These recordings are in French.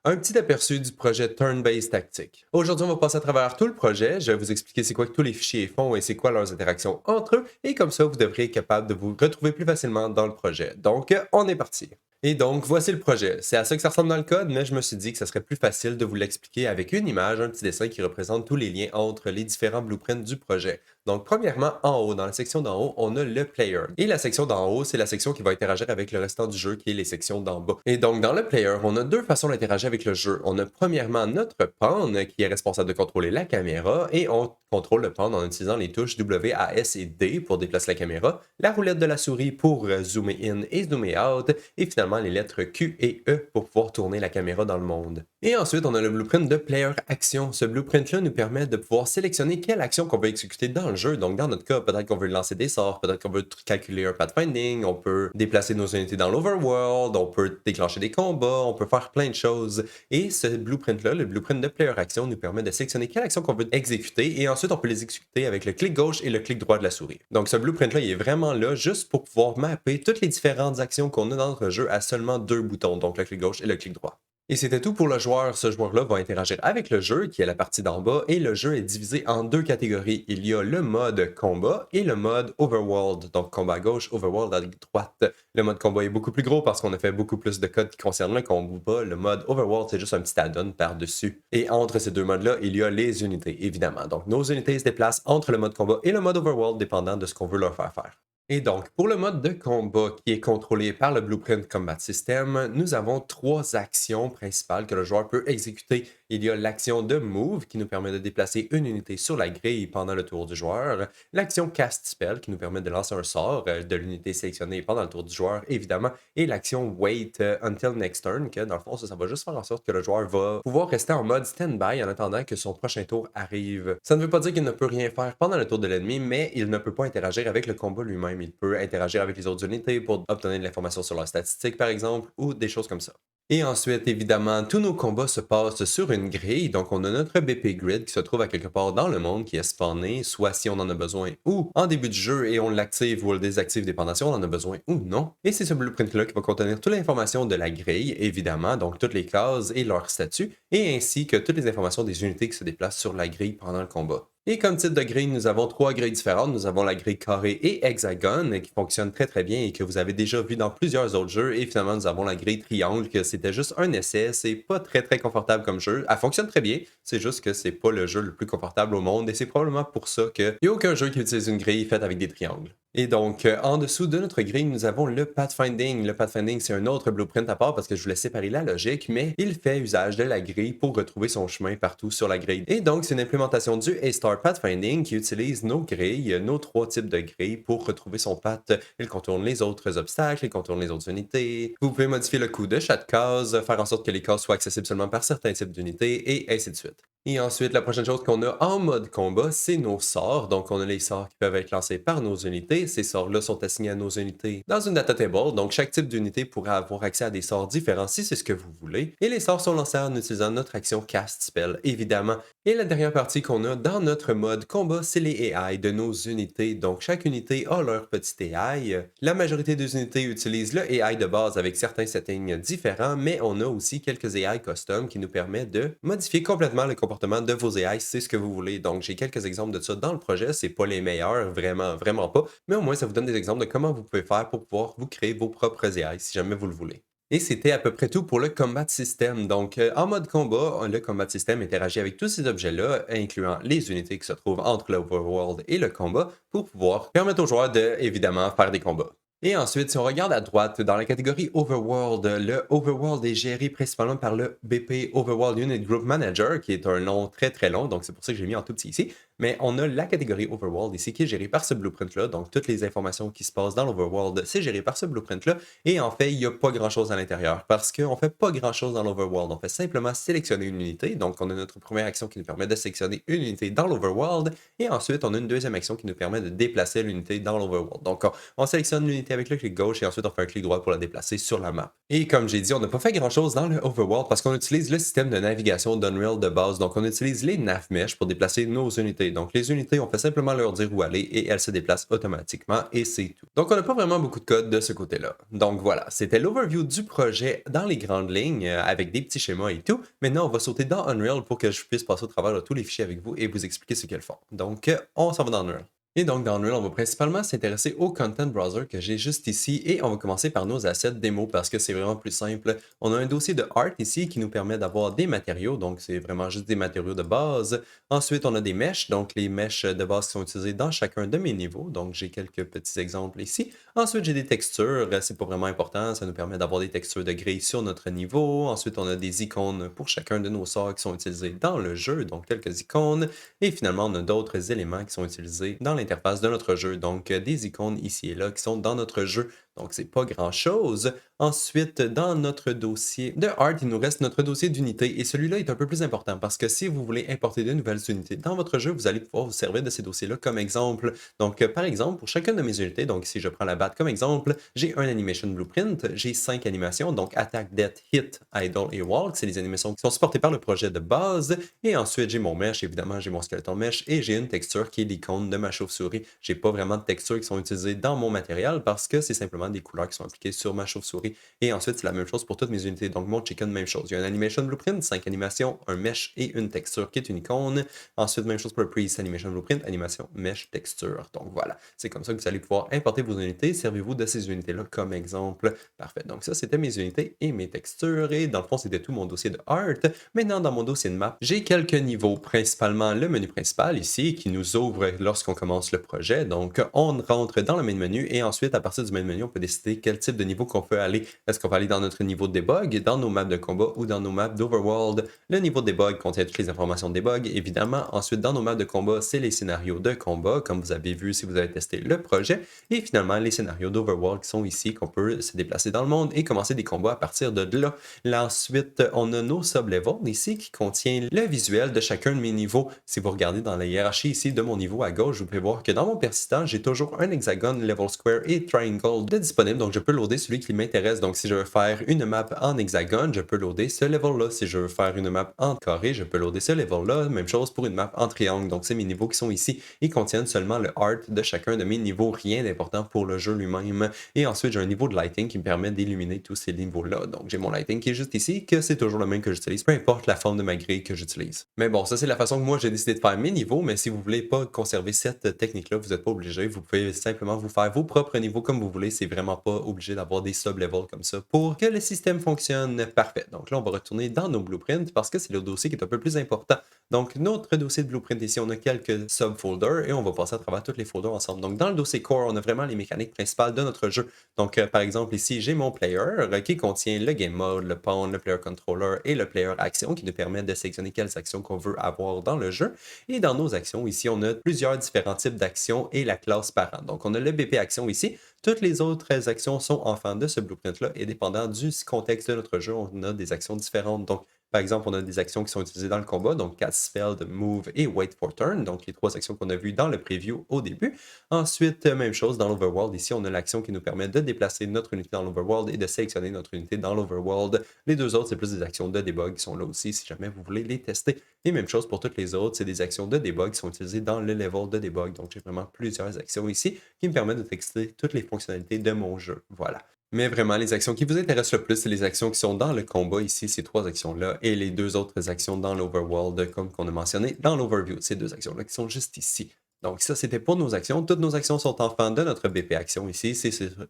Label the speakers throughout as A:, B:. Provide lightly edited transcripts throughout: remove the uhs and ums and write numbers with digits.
A: Un petit aperçu du projet Turn-Based Tactique. Aujourd'hui, on va passer à travers tout le projet. Je vais vous expliquer c'est quoi que tous les fichiers font et c'est quoi leurs interactions entre eux. Et comme ça, vous devrez être capable de vous retrouver plus facilement dans le projet. Donc, on est parti. Et donc, voici le projet. C'est à ça que ça ressemble dans le code, mais je me suis dit que ça serait plus facile de vous l'expliquer avec une image, un petit dessin qui représente tous les liens entre les différents blueprints du projet. Donc, premièrement, en haut, dans la section d'en haut, on a le player. Et la section d'en haut, c'est la section qui va interagir avec le restant du jeu, qui est les sections d'en bas. Et donc, dans le player, on a deux façons d'interagir avec le jeu. On a premièrement notre pawn, qui est responsable de contrôler la caméra, et on contrôle le pawn en utilisant les touches W, A, S et D pour déplacer la caméra, la roulette de la souris pour zoomer in et zoomer out, et finalement les lettres Q et E pour pouvoir tourner la caméra dans le monde. Et ensuite, on a le blueprint de Player Action. Ce blueprint-là nous permet de pouvoir sélectionner quelle action qu'on veut exécuter dans le jeu. Donc, dans notre cas, peut-être qu'on veut lancer des sorts, peut-être qu'on veut calculer un pathfinding, on peut déplacer nos unités dans l'overworld, on peut déclencher des combats, on peut faire plein de choses. Et ce blueprint-là, le blueprint de Player Action, nous permet de sélectionner quelle action qu'on veut exécuter et ensuite on peut les exécuter avec le clic gauche et le clic droit de la souris. Donc, ce blueprint-là, il est vraiment là juste pour pouvoir mapper toutes les différentes actions qu'on a dans notre jeu à seulement deux boutons, donc le clic gauche et le clic droit. Et c'était tout pour le joueur. Ce joueur-là va interagir avec le jeu, qui est la partie d'en bas, et le jeu est divisé en deux catégories. Il y a le mode combat et le mode overworld. Donc combat à gauche, overworld à droite. Le mode combat est beaucoup plus gros parce qu'on a fait beaucoup plus de codes qui concernent le combat. Le mode overworld, c'est juste un petit add-on par-dessus. Et entre ces deux modes-là, il y a les unités, évidemment. Donc nos unités se déplacent entre le mode combat et le mode overworld, dépendant de ce qu'on veut leur faire faire. Et donc, pour le mode de combat qui est contrôlé par le Blueprint Combat System, nous avons trois actions principales que le joueur peut exécuter. Il y a l'action de Move qui nous permet de déplacer une unité sur la grille pendant le tour du joueur. L'action Cast Spell qui nous permet de lancer un sort de l'unité sélectionnée pendant le tour du joueur, évidemment. Et l'action Wait Until Next Turn, que dans le fond, ça va juste faire en sorte que le joueur va pouvoir rester en mode stand-by en attendant que son prochain tour arrive. Ça ne veut pas dire qu'il ne peut rien faire pendant le tour de l'ennemi, mais il ne peut pas interagir avec le combat lui-même. Il peut interagir avec les autres unités pour obtenir de l'information sur leurs statistiques, par exemple, ou des choses comme ça. Et ensuite, évidemment, tous nos combats se passent sur une grille. Donc, on a notre BP Grid qui se trouve à quelque part dans le monde qui est spawné, soit si on en a besoin ou en début du jeu et on l'active ou on le désactive dépendant si on en a besoin ou non. Et c'est ce blueprint-là qui va contenir toute l'information de la grille, évidemment, donc toutes les cases et leur statut, et ainsi que toutes les informations des unités qui se déplacent sur la grille pendant le combat. Et comme type de grille, nous avons trois grilles différentes. Nous avons la grille carré et hexagone qui fonctionne très très bien et que vous avez déjà vu dans plusieurs autres jeux. Et finalement, nous avons la grille triangle que c'était juste un essai. C'est pas très très confortable comme jeu. Elle fonctionne très bien. C'est juste que c'est pas le jeu le plus confortable au monde et c'est probablement pour ça qu'il n'y a aucun jeu qui utilise une grille faite avec des triangles. Et donc, en dessous de notre grille, nous avons le pathfinding. Le pathfinding, c'est un autre blueprint à part parce que je voulais séparer la logique, mais il fait usage de la grille pour retrouver son chemin partout sur la grille. Et donc, c'est une implémentation du A-Star Pathfinding qui utilise nos grilles, nos trois types de grilles pour retrouver son path. Il contourne les autres obstacles, il contourne les autres unités. Vous pouvez modifier le coût de chaque case, faire en sorte que les cases soient accessibles seulement par certains types d'unités, et ainsi de suite. Et ensuite, la prochaine chose qu'on a en mode combat, c'est nos sorts. Donc, on a les sorts qui peuvent être lancés par nos unités. Ces sorts-là sont assignés à nos unités dans une data table. Donc, chaque type d'unité pourra avoir accès à des sorts différents si c'est ce que vous voulez. Et les sorts sont lancés en utilisant notre action Cast Spell, évidemment. Et la dernière partie qu'on a dans notre mode combat, c'est les AI de nos unités. Donc, chaque unité a leur petit AI. La majorité des unités utilisent le AI de base avec certains settings différents, mais on a aussi quelques AI custom qui nous permettent de modifier complètement le comportement de vos AI si c'est ce que vous voulez. Donc, j'ai quelques exemples de ça dans le projet. C'est pas les meilleurs, vraiment, vraiment pas, mais au moins, ça vous donne des exemples de comment vous pouvez faire pour pouvoir vous créer vos propres AI si jamais vous le voulez. Et c'était à peu près tout pour le Combat System. Donc, en mode combat, le Combat System interagit avec tous ces objets-là, incluant les unités qui se trouvent entre l'Overworld et le combat, pour pouvoir permettre aux joueurs de, évidemment, faire des combats. Et ensuite, si on regarde à droite, dans la catégorie Overworld, le Overworld est géré principalement par le BP Overworld Unit Group Manager, qui est un nom très très long, donc c'est pour ça que j'ai mis en tout petit ici. Mais on a la catégorie Overworld ici qui est gérée par ce blueprint-là, donc toutes les informations qui se passent dans l'Overworld, c'est géré par ce blueprint-là. Et en fait, il n'y a pas grand-chose à l'intérieur, parce qu'on ne fait pas grand-chose dans l'Overworld. On fait simplement sélectionner une unité, donc on a notre première action qui nous permet de sélectionner une unité dans l'Overworld, et ensuite on a une deuxième action qui nous permet de déplacer l'unité dans l'Overworld. Donc on sélectionne l'unité avec le clic gauche et ensuite on fait un clic droit pour la déplacer sur la map. Et comme j'ai dit, on n'a pas fait grand-chose dans le Overworld parce qu'on utilise le système de navigation d'Unreal de base. Donc on utilise les navmesh pour déplacer nos unités. Donc, les unités, on fait simplement leur dire où aller et elles se déplacent automatiquement et c'est tout. Donc, on n'a pas vraiment beaucoup de code de ce côté-là. Donc, voilà, c'était l'overview du projet dans les grandes lignes avec des petits schémas et tout. Maintenant, on va sauter dans Unreal pour que je puisse passer au travers de tous les fichiers avec vous et vous expliquer ce qu'elles font. Donc, on s'en va dans Unreal. Et donc, dans Unreal, on va principalement s'intéresser au Content Browser que j'ai juste ici et on va commencer par nos assets démo parce que c'est vraiment plus simple. On a un dossier de art ici qui nous permet d'avoir des matériaux, donc c'est vraiment juste des matériaux de base. Ensuite, on a des meshes, donc les meshes de base qui sont utilisés dans chacun de mes niveaux. Donc, j'ai quelques petits exemples ici. Ensuite, j'ai des textures, c'est pas vraiment important, ça nous permet d'avoir des textures de grille sur notre niveau. Ensuite, on a des icônes pour chacun de nos sorts qui sont utilisés dans le jeu, donc quelques icônes. Et finalement, on a d'autres éléments qui sont utilisés dans l'interface de notre jeu. Donc, des icônes ici et là qui sont dans notre jeu. Donc, c'est pas grand-chose. Ensuite, dans notre dossier de Art, il nous reste notre dossier d'unité. Et celui-là est un peu plus important parce que si vous voulez importer de nouvelles unités dans votre jeu, vous allez pouvoir vous servir de ces dossiers-là comme exemple. Donc, par exemple, pour chacune de mes unités, donc si je prends la batte comme exemple, j'ai un animation blueprint, j'ai 5 animations, donc attaque, death, hit, idle et walk. C'est les animations qui sont supportées par le projet de base. Et ensuite, j'ai mon mesh, évidemment, j'ai mon skeleton mesh et j'ai une texture qui est l'icône de ma chauve-souris. J'ai pas vraiment de textures qui sont utilisées dans mon matériel parce que c'est simplement des couleurs qui sont appliquées sur ma chauve-souris. Et ensuite, c'est la même chose pour toutes mes unités. Donc, mon chicken, même chose. Il y a un animation blueprint, 5 animations, un mesh et une texture qui est une icône. Ensuite, même chose pour le preset animation blueprint, animation, mesh, texture. Donc, voilà. C'est comme ça que vous allez pouvoir importer vos unités. Servez-vous de ces unités-là comme exemple. Parfait. Donc, ça, c'était mes unités et mes textures. Et dans le fond, c'était tout mon dossier de art. Maintenant, dans mon dossier de map, j'ai quelques niveaux, principalement le menu principal ici, qui nous ouvre lorsqu'on commence le projet. Donc, on rentre dans le main menu et ensuite, à partir du main menu, on peut décider quel type de niveau qu'on peut aller. Est-ce qu'on va aller dans notre niveau de debug, dans nos maps de combat ou dans nos maps d'overworld? Le niveau de debug contient toutes les informations de debug, évidemment. Ensuite, dans nos maps de combat, c'est les scénarios de combat, comme vous avez vu si vous avez testé le projet. Et finalement, les scénarios d'overworld qui sont ici, qu'on peut se déplacer dans le monde et commencer des combats à partir de là. Là, ensuite, on a nos sub-levels ici qui contient le visuel de chacun de mes niveaux. Si vous regardez dans la hiérarchie ici de mon niveau à gauche, vous pouvez voir que dans mon persistant, j'ai toujours un hexagone, level square et triangle de disponible. Donc, je peux loader celui qui m'intéresse. Donc, si je veux faire une map en hexagone, je peux loader ce level-là. Si je veux faire une map en carré, je peux loader ce level-là. Même chose pour une map en triangle. Donc, c'est mes niveaux qui sont ici. Ils contiennent seulement le art de chacun de mes niveaux. Rien d'important pour le jeu lui-même. Et ensuite, j'ai un niveau de lighting qui me permet d'illuminer tous ces niveaux-là. Donc, j'ai mon lighting qui est juste ici, que c'est toujours le même que j'utilise, peu importe la forme de ma grille que j'utilise. Mais bon, ça, c'est la façon que moi, j'ai décidé de faire mes niveaux. Mais si vous voulez pas conserver cette technique-là, vous n'êtes pas obligé. Vous pouvez simplement vous faire vos propres niveaux comme vous voulez. C'est vraiment pas obligé d'avoir des sub-levels comme ça pour que le système fonctionne parfait. Donc là, on va retourner dans nos blueprints parce que c'est le dossier qui est un peu plus important. Donc, notre dossier de blueprint ici, on a quelques sub-folders et on va passer à travers tous les folders ensemble. Donc, dans le dossier core, on a vraiment les mécaniques principales de notre jeu. Donc, par exemple, ici, j'ai mon player qui contient le game mode, le pawn, le player controller et le player action qui nous permet de sélectionner quelles actions qu'on veut avoir dans le jeu. Et dans nos actions, ici, on a plusieurs différents types d'actions et la classe parent. Donc, on a le BP action ici. Toutes les autres actions sont enfants de ce blueprint-là et dépendant du contexte de notre jeu, on a des actions différentes. Donc, par exemple, on a des actions qui sont utilisées dans le combat, donc Cast Spell, Move et Wait for Turn, donc les 3 actions qu'on a vues dans le preview au début. Ensuite, même chose dans l'Overworld, ici on a l'action qui nous permet de déplacer notre unité dans l'Overworld et de sélectionner notre unité dans l'Overworld. Les deux autres, c'est plus des actions de debug qui sont là aussi si jamais vous voulez les tester. Et même chose pour toutes les autres, c'est des actions de debug qui sont utilisées dans le level de debug. Donc j'ai vraiment plusieurs actions ici qui me permettent de tester toutes les fonctionnalités de mon jeu. Voilà. Mais vraiment, les actions qui vous intéressent le plus, c'est les actions qui sont dans le combat ici, ces 3 actions-là, et les 2 autres actions dans l'Overworld, comme qu'on a mentionné dans l'Overview. Ces 2 actions-là qui sont juste ici. Donc ça, c'était pour nos actions. Toutes nos actions sont enfants de notre BP action ici,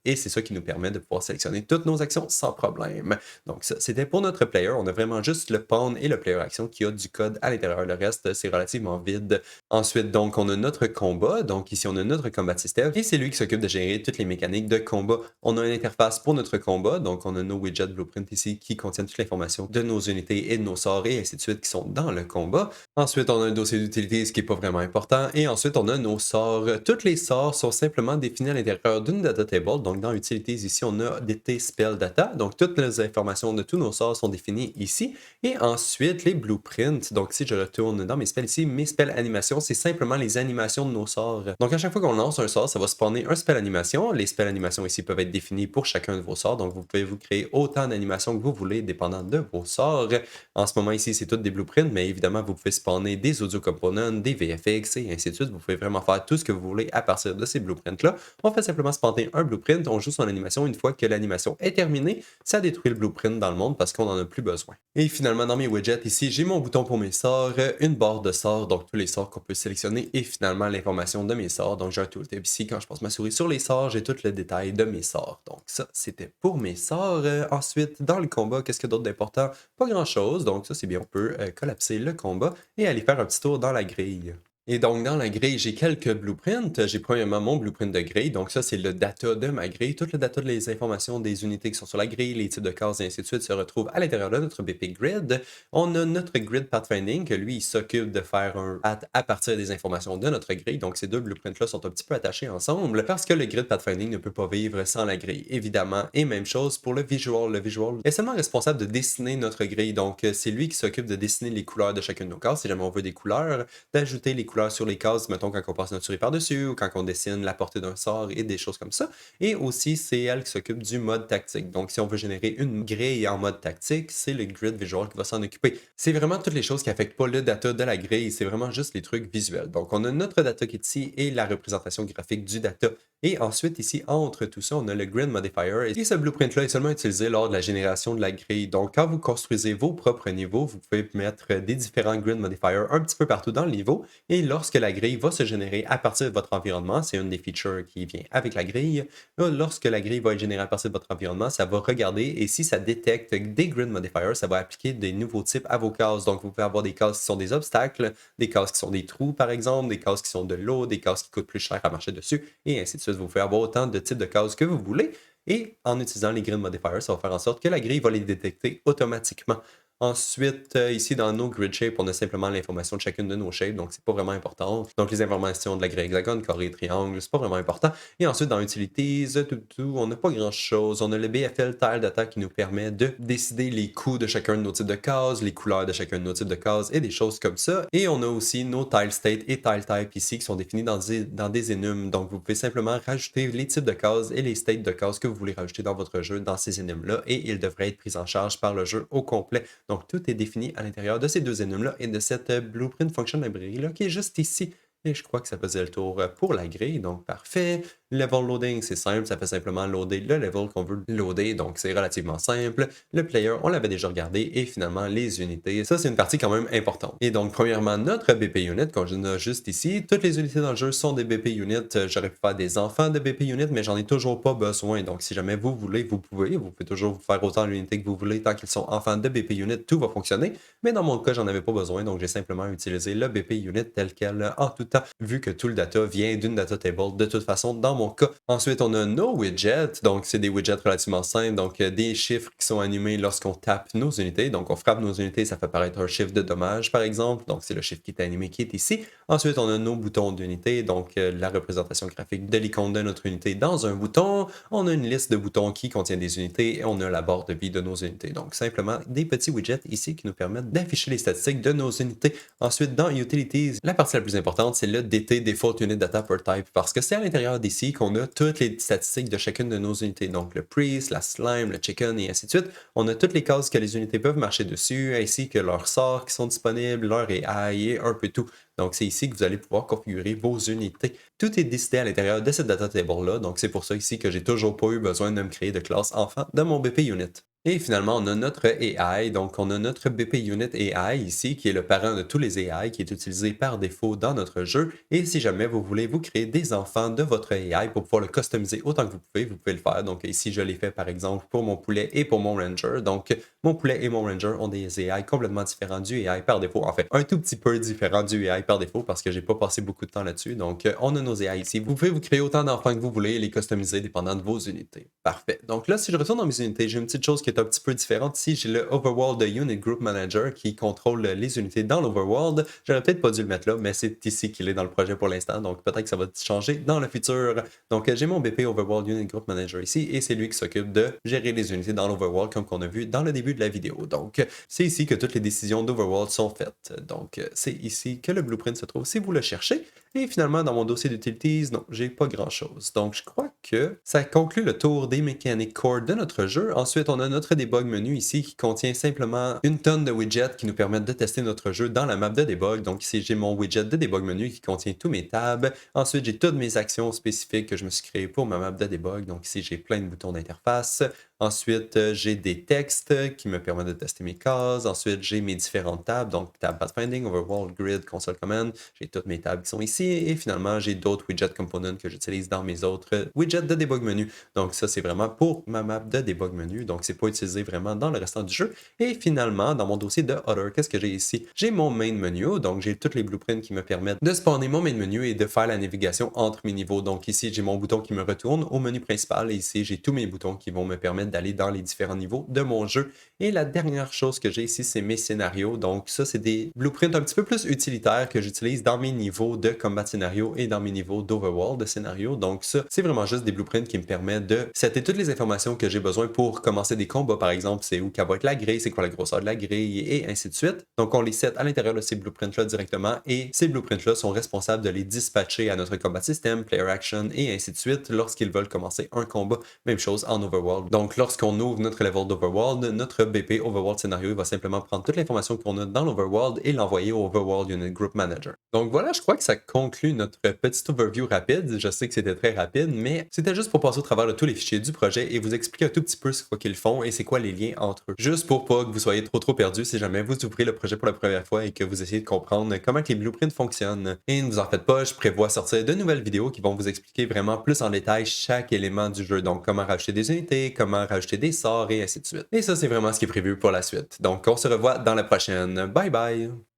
A: et c'est ça qui nous permet de pouvoir sélectionner toutes nos actions sans problème. Donc ça, c'était pour notre player. On a vraiment juste le pawn et le player action qui a du code à l'intérieur. Le reste, c'est relativement vide. Ensuite, donc, on a notre combat. Donc ici, on a notre combat system, et c'est lui qui s'occupe de gérer toutes les mécaniques de combat. On a une interface pour notre combat. Donc, on a nos widgets blueprint ici qui contiennent toute l'information de nos unités et de nos sorts et ainsi de suite qui sont dans le combat. Ensuite, on a un dossier d'utilities qui n'est pas vraiment important. Et ensuite, on a nos sorts. Tous les sorts sont simplement définis à l'intérieur d'une data table. Donc, dans Utilities, ici, on a DT Spell Data. Donc, toutes les informations de tous nos sorts sont définies ici. Et ensuite, les blueprints. Donc, si je retourne dans mes spells ici, mes spells animations, c'est simplement les animations de nos sorts. Donc, à chaque fois qu'on lance un sort, ça va spawner un spell animation. Les spell animations ici peuvent être définis pour chacun de vos sorts. Donc, vous pouvez vous créer autant d'animations que vous voulez, dépendant de vos sorts. En ce moment ici, c'est tout des blueprints, mais évidemment, vous pouvez spawner des audio components, des VFX et ainsi de suite. Vous pouvez vraiment faire tout ce que vous voulez à partir de ces blueprints-là. On fait simplement spawner un blueprint, on joue son animation. Une fois que l'animation est terminée, ça détruit le blueprint dans le monde parce qu'on n'en a plus besoin. Et finalement, dans mes widgets, ici, j'ai mon bouton pour mes sorts, une barre de sorts, donc tous les sorts qu'on peut sélectionner, et finalement l'information de mes sorts. Donc j'ai un tooltip ici, quand je passe ma souris sur les sorts, j'ai tout le détail de mes sorts. Donc ça, c'était pour mes sorts. Ensuite, dans le combat, qu'est-ce qu'il y a d'autre d'important? Pas grand-chose, donc ça c'est bien, on peut collapser le combat et aller faire un petit tour dans la grille. Et donc, dans la grille, j'ai quelques blueprints. J'ai premièrement mon blueprint de grille. Donc, ça, c'est le data de ma grille. Tout le data de les informations des unités qui sont sur la grille, les types de cases et ainsi de suite se retrouvent à l'intérieur de notre BP Grid. On a notre grid pathfinding que lui, il s'occupe de faire un path à partir des informations de notre grille. Donc, ces deux blueprints-là sont un petit peu attachés ensemble parce que le grid pathfinding ne peut pas vivre sans la grille, évidemment. Et même chose pour le visual. Le visual est seulement responsable de dessiner notre grille. Donc, c'est lui qui s'occupe de dessiner les couleurs de chacune de nos cases. Si jamais on veut des couleurs, d'ajouter les couleurs sur les cases, mettons quand on passe notre souris par-dessus ou quand on dessine la portée d'un sort et des choses comme ça. Et aussi, c'est elle qui s'occupe du mode tactique. Donc, si on veut générer une grille en mode tactique, c'est le grid visual qui va s'en occuper. C'est vraiment toutes les choses qui n'affectent pas le data de la grille, c'est vraiment juste les trucs visuels. Donc, on a notre data qui est ici et la représentation graphique du data. Et ensuite, ici, entre tout ça, on a le grid modifier. Et ce blueprint-là est seulement utilisé lors de la génération de la grille. Donc, quand vous construisez vos propres niveaux, vous pouvez mettre des différents grid modifiers un petit peu partout dans le niveau. Et lorsque la grille va se générer à partir de votre environnement, c'est une des features qui vient avec la grille. Lorsque la grille va être générée à partir de votre environnement, ça va regarder et si ça détecte des grid modifiers, ça va appliquer des nouveaux types à vos cases. Donc, vous pouvez avoir des cases qui sont des obstacles, des cases qui sont des trous, par exemple, des cases qui sont de l'eau, des cases qui coûtent plus cher à marcher dessus, et ainsi de suite. Vous pouvez avoir autant de types de cases que vous voulez. Et en utilisant les grid modifiers, ça va faire en sorte que la grille va les détecter automatiquement. Ensuite, ici dans nos grid shapes, on a simplement l'information de chacune de nos shapes, donc c'est pas vraiment important. Donc les informations de la grille hexagone, carré, triangle, c'est pas vraiment important. Et ensuite, dans Utilities, on n'a pas grand-chose. On a le BFL Tile Data qui nous permet de décider les coûts de chacun de nos types de cases, les couleurs de chacun de nos types de cases et des choses comme ça. Et on a aussi nos Tile State et Tile Type ici qui sont définis dans des enums. Donc vous pouvez simplement rajouter les types de cases et les states de cases que vous voulez rajouter dans votre jeu dans ces enums-là et ils devraient être pris en charge par le jeu au complet. Donc, tout est défini à l'intérieur de ces deux enums-là et de cette Blueprint Function Library-là qui est juste ici. Et je crois que ça faisait le tour pour la grille, donc parfait. Level loading, c'est simple, ça fait simplement loader le level qu'on veut loader, donc c'est relativement simple. Le player, on l'avait déjà regardé, et finalement les unités, ça c'est une partie quand même importante. Et donc premièrement, notre BP Unit, qu'on a juste ici, toutes les unités dans le jeu sont des BP Unit. J'aurais pu faire des enfants de BP Unit, mais j'en ai toujours pas besoin, donc si jamais vous voulez, vous pouvez toujours vous faire autant d'unités que vous voulez, tant qu'ils sont enfants de BP Unit, tout va fonctionner. Mais dans mon cas, j'en avais pas besoin, donc j'ai simplement utilisé le BP Unit tel quel en tout temps, vu que tout le data vient d'une data table de toute façon dans mon cas. Ensuite, on a nos widgets, donc c'est des widgets relativement simples, donc des chiffres qui sont animés lorsqu'on tape nos unités. Donc on frappe nos unités, ça fait apparaître un chiffre de dommage par exemple, donc c'est le chiffre qui est animé qui est ici. Ensuite, on a nos boutons d'unité, donc la représentation graphique de l'icône de notre unité dans un bouton. On a une liste de boutons qui contient des unités et on a la barre de vie de nos unités. Donc simplement des petits widgets ici qui nous permettent d'afficher les statistiques de nos unités. Ensuite, dans Utilities, la partie la plus importante, c'est le DT, Default Unit Data Per Type, parce que c'est à l'intérieur d'ici qu'on a toutes les statistiques de chacune de nos unités. Donc le Priest, la Slime, le Chicken et ainsi de suite. On a toutes les cases que les unités peuvent marcher dessus, ainsi que leurs sorts qui sont disponibles, leur AI et un peu tout. Donc c'est ici que vous allez pouvoir configurer vos unités. Tout est décidé à l'intérieur de cette data table-là, donc c'est pour ça ici que j'ai toujours pas eu besoin de me créer de classe enfant de mon BP Unit. Et finalement, on a notre AI, donc on a notre BP Unit AI ici, qui est le parent de tous les AI, qui est utilisé par défaut dans notre jeu. Et si jamais vous voulez vous créer des enfants de votre AI pour pouvoir le customiser autant que vous pouvez le faire. Donc ici, je l'ai fait par exemple pour mon poulet et pour mon ranger. Donc mon poulet et mon ranger ont des AI complètement différents du AI par défaut. En fait, un tout petit peu différent du AI par défaut parce que j'ai pas passé beaucoup de temps là-dessus. Donc on a nos AI ici. Vous pouvez vous créer autant d'enfants que vous voulez et les customiser dépendant de vos unités. Parfait. Donc là, si je retourne dans mes unités, j'ai une petite chose qui est est un petit peu différente. Ici, j'ai le Overworld Unit Group Manager qui contrôle les unités dans l'Overworld. J'aurais peut-être pas dû le mettre là, mais c'est ici qu'il est dans le projet pour l'instant, donc peut-être que ça va changer dans le futur. Donc, j'ai mon BP Overworld Unit Group Manager ici, et c'est lui qui s'occupe de gérer les unités dans l'Overworld, comme on a vu dans le début de la vidéo. Donc, c'est ici que toutes les décisions d'Overworld sont faites. Donc, c'est ici que le blueprint se trouve si vous le cherchez. Et finalement, dans mon dossier d'utilities, non, j'ai pas grand-chose. Donc, je crois que ça conclut le tour des Mechanic Core de notre jeu. Ensuite, on a notre debug menu ici qui contient simplement une tonne de widgets qui nous permettent de tester notre jeu dans la map de debug. Donc ici, j'ai mon widget de debug menu qui contient tous mes tabs. Ensuite, j'ai toutes mes actions spécifiques que je me suis créées pour ma map de debug. Donc ici, j'ai plein de boutons d'interface. Ensuite, j'ai des textes qui me permettent de tester mes cases. Ensuite, j'ai mes différentes tables, donc tab Pathfinding, Overworld, Grid, Console Command. J'ai toutes mes tables qui sont ici. Et finalement, j'ai d'autres widget components que j'utilise dans mes autres widgets de debug menu. Donc ça, c'est vraiment pour ma map de debug menu. Donc c'est pas utilisé vraiment dans le restant du jeu. Et finalement, dans mon dossier de Other, qu'est-ce que j'ai ici? J'ai mon main menu. Donc j'ai tous les blueprints qui me permettent de spawner mon main menu et de faire la navigation entre mes niveaux. Donc ici, j'ai mon bouton qui me retourne au menu principal. Et ici, j'ai tous mes boutons qui vont me permettre d'aller dans les différents niveaux de mon jeu. Et la dernière chose que j'ai ici, c'est mes scénarios. Donc ça, c'est des blueprints un petit peu plus utilitaires que j'utilise dans mes niveaux de combat scénario et dans mes niveaux d'overworld de scénario. Donc ça, c'est vraiment juste des blueprints qui me permettent de setter toutes les informations que j'ai besoin pour commencer des combats. Par exemple, c'est où qu'elle va être la grille, c'est quoi la grosseur de la grille et ainsi de suite. Donc on les set à l'intérieur de ces blueprints-là directement et ces blueprints-là sont responsables de les dispatcher à notre combat system, player action et ainsi de suite lorsqu'ils veulent commencer un combat. Même chose en overworld. Donc lorsqu'on ouvre notre level d'overworld, notre BP Overworld Scénario va simplement prendre toute l'information qu'on a dans l'overworld et l'envoyer au Overworld Unit Group Manager. Donc voilà, je crois que ça conclut notre petite overview rapide. Je sais que c'était très rapide, mais c'était juste pour passer au travers de tous les fichiers du projet et vous expliquer un tout petit peu ce quoi qu'ils font et c'est quoi les liens entre eux. Juste pour pas que vous soyez trop perdus si jamais vous ouvrez le projet pour la première fois et que vous essayez de comprendre comment les blueprints fonctionnent. Et ne vous en faites pas, je prévois sortir de nouvelles vidéos qui vont vous expliquer vraiment plus en détail chaque élément du jeu. Donc comment rajouter des unités, comment rajouter des sorts et ainsi de suite. Et ça, c'est vraiment ce qui est prévu pour la suite. Donc on se revoit dans la prochaine. Bye bye!